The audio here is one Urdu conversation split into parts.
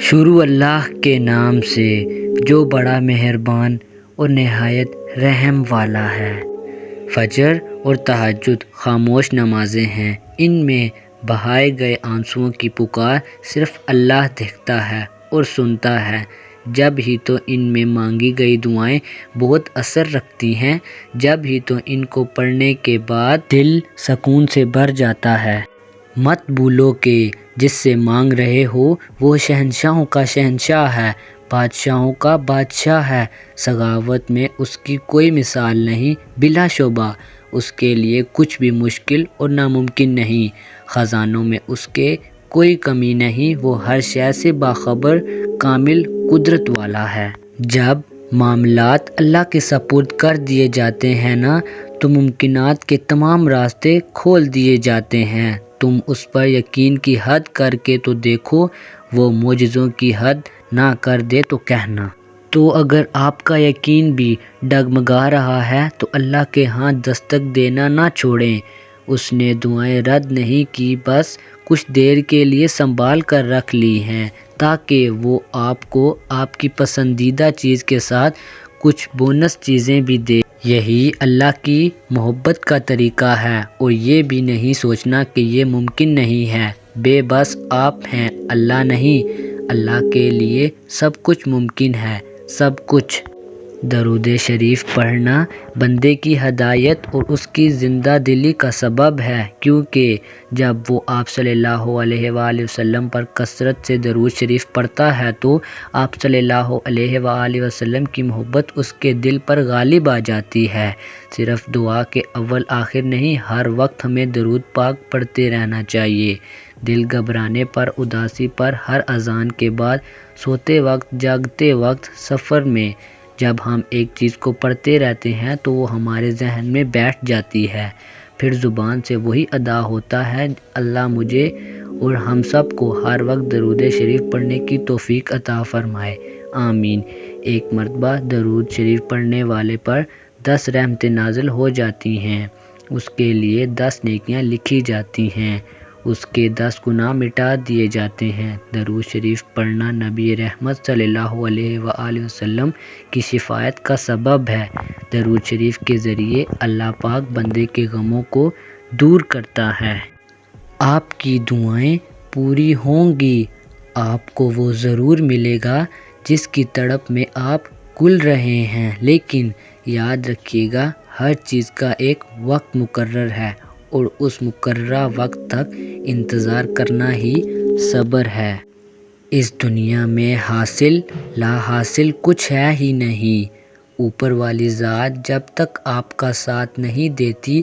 شروع اللہ کے نام سے جو بڑا مہربان اور نہایت رحم والا ہے۔ فجر اور تہجد خاموش نمازیں ہیں، ان میں بہائے گئے آنسوؤں کی پکار صرف اللہ دیکھتا ہے اور سنتا ہے۔ جب ہی تو ان میں مانگی گئی دعائیں بہت اثر رکھتی ہیں، جب ہی تو ان کو پڑھنے کے بعد دل سکون سے بھر جاتا ہے۔ مت بھولو کہ جس سے مانگ رہے ہو وہ شہنشاہوں کا شہنشاہ ہے، بادشاہوں کا بادشاہ ہے۔ سخاوت میں اس کی کوئی مثال نہیں، بلا شبہ اس کے لیے کچھ بھی مشکل اور ناممکن نہیں۔ خزانوں میں اس کے کوئی کمی نہیں، وہ ہر شے سے باخبر کامل قدرت والا ہے۔ جب معاملات اللہ کے سپرد کر دیے جاتے ہیں نا تو ممکنات کے تمام راستے کھول دیے جاتے ہیں۔ تم اس پر یقین کی حد کر کے تو دیکھو، وہ معجزوں کی حد نہ کر دے تو کہنا۔ تو اگر آپ کا یقین بھی ڈگمگا رہا ہے تو اللہ کے ہاں دستک دینا نہ چھوڑیں۔ اس نے دعائیں رد نہیں کی، بس کچھ دیر کے لیے سنبھال کر رکھ لی ہیں تاکہ وہ آپ کو آپ کی پسندیدہ چیز کے ساتھ کچھ بونس چیزیں بھی دے۔ یہی اللہ کی محبت کا طریقہ ہے، اور یہ بھی نہیں سوچنا کہ یہ ممکن نہیں ہے۔ بے بس آپ ہیں، اللہ نہیں۔ اللہ کے لیے سب کچھ ممکن ہے، سب کچھ۔ درود شریف پڑھنا بندے کی ہدایت اور اس کی زندہ دلی کا سبب ہے، کیونکہ جب وہ آپ صلی اللہ علیہ وآلہ وسلم پر کثرت سے درود شریف پڑھتا ہے تو آپ صلی اللہ علیہ وآلہ وسلم کی محبت اس کے دل پر غالب آ جاتی ہے۔ صرف دعا کے اول آخر نہیں، ہر وقت ہمیں درود پاک پڑھتے رہنا چاہیے۔ دل گھبرانے پر، اداسی پر، ہر اذان کے بعد، سوتے وقت، جاگتے وقت، سفر میں جب ہم ایک چیز کو پڑھتے رہتے ہیں تو وہ ہمارے ذہن میں بیٹھ جاتی ہے، پھر زبان سے وہی ادا ہوتا ہے۔ اللہ مجھے اور ہم سب کو ہر وقت درود شریف پڑھنے کی توفیق عطا فرمائے، آمین۔ ایک مرتبہ درود شریف پڑھنے والے پر 10 رحمتیں نازل ہو جاتی ہیں، اس کے لیے 10 نیکیاں لکھی جاتی ہیں، اس کے 10 گناہ مٹا دیے جاتے ہیں۔ درود شریف پڑھنا نبی رحمت صلی اللہ علیہ وآلہ وسلم کی شفاعت کا سبب ہے۔ درود شریف کے ذریعے اللہ پاک بندے کے غموں کو دور کرتا ہے۔ آپ کی دعائیں پوری ہوں گی، آپ کو وہ ضرور ملے گا جس کی تڑپ میں آپ گل رہے ہیں، لیکن یاد رکھیے گا ہر چیز کا ایک وقت مقرر ہے، اور اس مقررہ وقت تک انتظار کرنا ہی صبر ہے۔ اس دنیا میں حاصل لا حاصل کچھ ہے ہی نہیں۔ اوپر والی ذات جب تک آپ کا ساتھ نہیں دیتی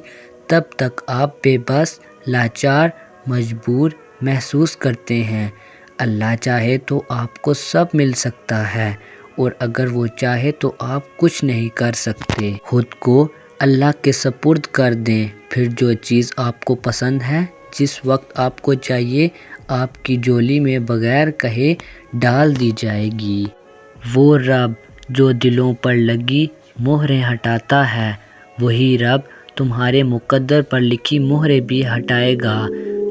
تب تک آپ بے بس، لاچار، مجبور محسوس کرتے ہیں۔ اللہ چاہے تو آپ کو سب مل سکتا ہے، اور اگر وہ چاہے تو آپ کچھ نہیں کر سکتے۔ خود کو اللہ کے سپرد کر دیں، پھر جو چیز آپ کو پسند ہے، جس وقت آپ کو چاہیے، آپ کی جھولی میں بغیر کہے ڈال دی جائے گی۔ وہ رب جو دلوں پر لگی مہریں ہٹاتا ہے، وہی رب تمہارے مقدر پر لکھی مہریں بھی ہٹائے گا۔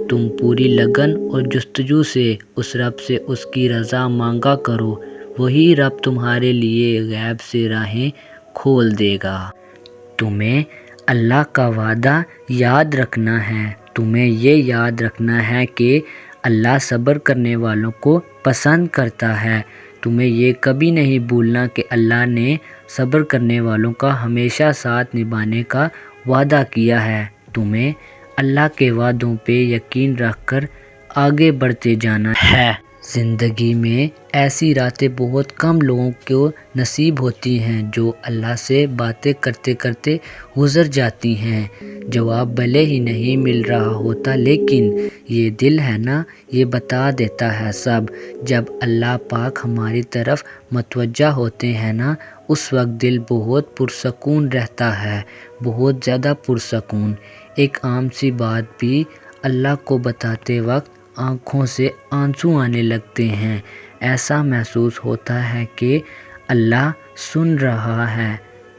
تم پوری لگن اور جستجو سے اس رب سے اس کی رضا مانگا کرو، وہی رب تمہارے لیے غیب سے راہیں کھول دے گا۔ تمہیں اللہ کا وعدہ یاد رکھنا ہے، تمہیں یہ یاد رکھنا ہے کہ اللہ صبر کرنے والوں کو پسند کرتا ہے۔ تمہیں یہ کبھی نہیں بھولنا کہ اللہ نے صبر کرنے والوں کا ہمیشہ ساتھ نبھانے کا وعدہ کیا ہے۔ تمہیں اللہ کے وعدوں پہ یقین رکھ کر آگے بڑھتے جانا ہے۔ زندگی میں ایسی راتیں بہت کم لوگوں کو نصیب ہوتی ہیں جو اللہ سے باتیں کرتے کرتے گزر جاتی ہیں۔ جواب بھلے ہی نہیں مل رہا ہوتا، لیکن یہ دل ہے نا، یہ بتا دیتا ہے سب۔ جب اللہ پاک ہماری طرف متوجہ ہوتے ہیں نا، اس وقت دل بہت پرسکون رہتا ہے، بہت زیادہ پرسکون۔ ایک عام سی بات بھی اللہ کو بتاتے وقت آنکھوں سے آنسو آنے لگتے ہیں۔ ایسا محسوس ہوتا ہے کہ اللہ سن رہا ہے،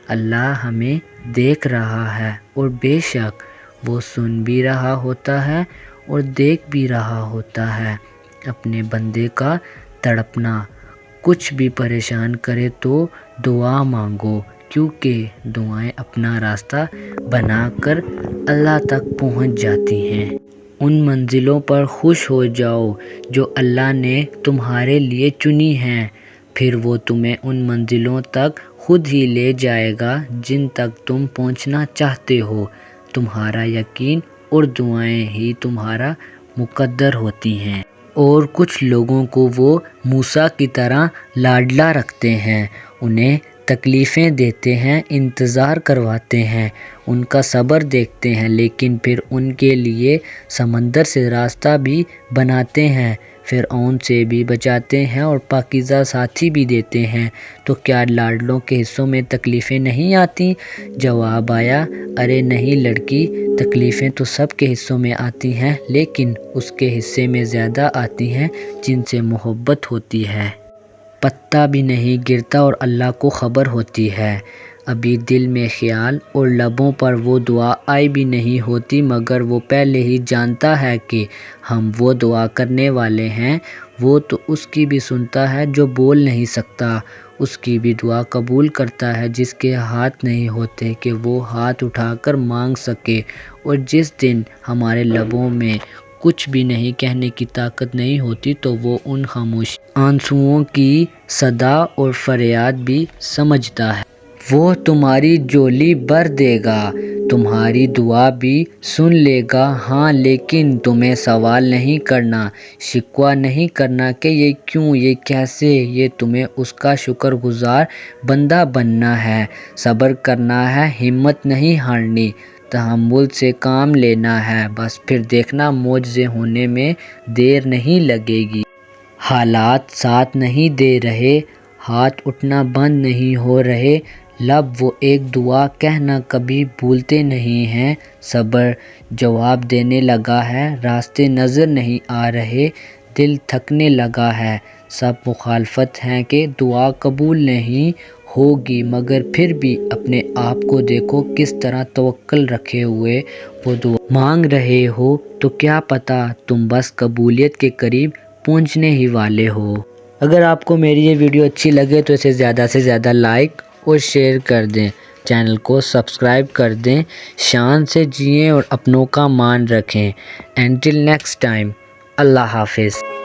اللہ ہمیں دیکھ رہا ہے، اور بے شک وہ سن بھی رہا ہوتا ہے اور دیکھ بھی رہا ہوتا ہے۔ اپنے بندے کا تڑپنا، کچھ بھی پریشان کرے تو دعا مانگو، کیونکہ دعائیں اپنا راستہ بنا کر اللہ تک پہنچ جاتی ہیں۔ ان منزلوں پر خوش ہو جاؤ جو اللہ نے تمہارے لیے چنی ہیں، پھر وہ تمہیں ان منزلوں تک خود ہی لے جائے گا جن تک تم پہنچنا چاہتے ہو۔ تمہارا یقین اور دعائیں ہی تمہارا مقدر ہوتی ہیں۔ اور کچھ لوگوں کو وہ موسیٰ کی طرح لاڈلا رکھتے ہیں، انہیں تکلیفیں دیتے ہیں، انتظار کرواتے ہیں، ان کا صبر دیکھتے ہیں، لیکن پھر ان کے لیے سمندر سے راستہ بھی بناتے ہیں، فرعون سے بھی بچاتے ہیں اور پاکیزہ ساتھی بھی دیتے ہیں۔ تو کیا لاڈلوں کے حصوں میں تکلیفیں نہیں آتیں؟ جواب آیا، ارے نہیں لڑکی، تکلیفیں تو سب کے حصوں میں آتی ہیں، لیکن اس کے حصے میں زیادہ آتی ہیں جن سے محبت ہوتی ہے۔ پتا بھی نہیں گرتا اور اللہ کو خبر ہوتی ہے۔ ابھی دل میں خیال اور لبوں پر وہ دعا آئی بھی نہیں ہوتی، مگر وہ پہلے ہی جانتا ہے کہ ہم وہ دعا کرنے والے ہیں۔ وہ تو اس کی بھی سنتا ہے جو بول نہیں سکتا، اس کی بھی دعا قبول کرتا ہے جس کے ہاتھ نہیں ہوتے کہ وہ ہاتھ اٹھا کر مانگ سکے۔ اور جس دن ہمارے لبوں میں کچھ بھی نہیں کہنے کی طاقت نہیں ہوتی تو وہ ان خاموش آنسوؤں کی صدا اور فریاد بھی سمجھتا ہے۔ وہ تمہاری جھولی بھر دے گا، تمہاری دعا بھی سن لے گا، ہاں، لیکن تمہیں سوال نہیں کرنا، شکوہ نہیں کرنا کہ یہ کیوں، یہ کیسے، یہ تمہیں اس کا شکر گزار بندہ بننا ہے، صبر کرنا ہے، ہمت نہیں ہارنی، تحمل سے کام لینا ہے، بس پھر دیکھنا معجزے ہونے میں دیر نہیں لگے گی۔ حالات ساتھ نہیں دے رہے، ہاتھ اٹھنا بند نہیں ہو رہے، لب وہ ایک دعا کہنا کبھی بھولتے نہیں ہیں، صبر جواب دینے لگا ہے، راستے نظر نہیں آ رہے، دل تھکنے لگا ہے، سب مخالفت ہیں کہ دعا قبول نہیں ہوگی، مگر پھر بھی اپنے آپ کو دیکھو کس طرح توکل رکھے ہوئے وہ دعا مانگ رہے ہو، تو کیا پتہ تم بس قبولیت کے قریب پہنچنے ہی والے ہو۔ اگر آپ کو میری یہ ویڈیو اچھی لگے تو اسے زیادہ سے زیادہ لائک اور شیئر کر دیں، چینل کو سبسکرائب کر دیں، شان سے جئیں اور اپنوں کا مان رکھیں۔ انٹل نیکسٹ ٹائم، اللہ حافظ۔